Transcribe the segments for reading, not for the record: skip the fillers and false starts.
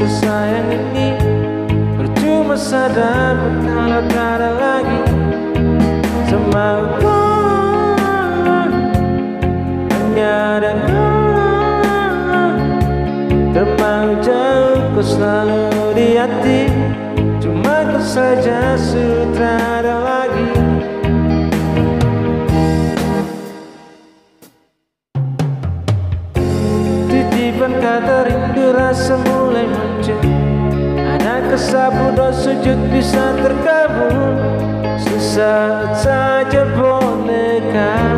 kasih sayang ini. Percuma sadar kalau tak ada lagi. Semauku hanya ada kau. Terlalu jauh kau selalu di hati. Cuma kau saja sudah ada lagi. Titipan kata rindu rasa mulai muncul. Adakah sapu doa sujud bisa terkabul? Sesaat saja bolehkah,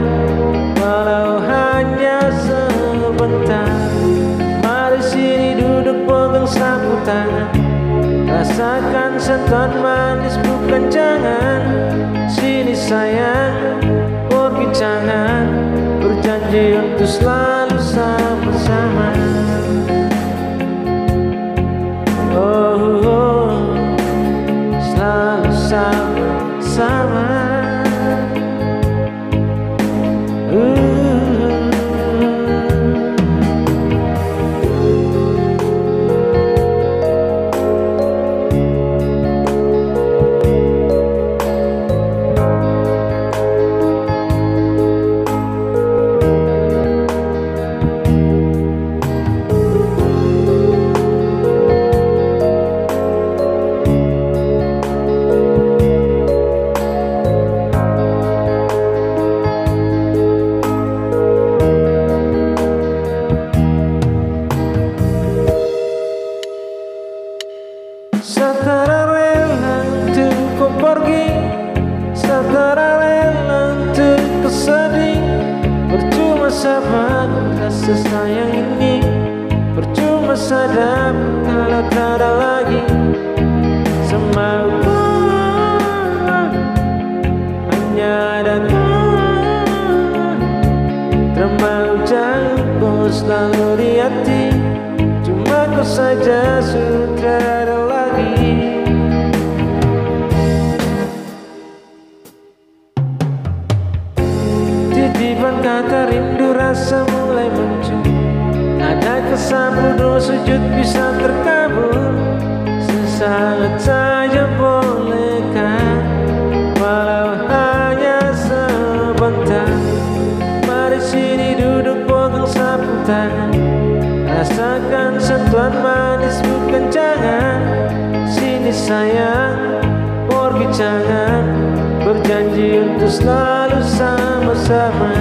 walau hanya sebentar. Mari sini duduk pegang sapu tangan. Rasakan sentuhan manis bukan jangan. Sini sayang, pergi jangan. Berjanji untuk selalu sama-sama. Selalu sama-sama. Satara rela untuk kau pergi, satara rela untuk kau sedih. Percuma sabar kasih sayang ini. Percuma sadar kalau tak ada lagi. Semauku hanya ada kau. Terlalu jauh kau selalu di hati. Cuma kau saja sudah ada lagi. Titipan kata rindu rasa mulai muncul. Adakah sapu doa sujud bisa terkabul? Sesaat saja bolehkah, walau hanya sebentar. Mari sini duduk pegang sapu tangan. Rasakan sentuhan manis bukan jangan. Sini sayang, pergi jangan. Berjanji untuk selalu sama-sama.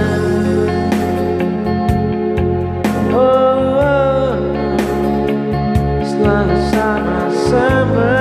Selalu sama-sama.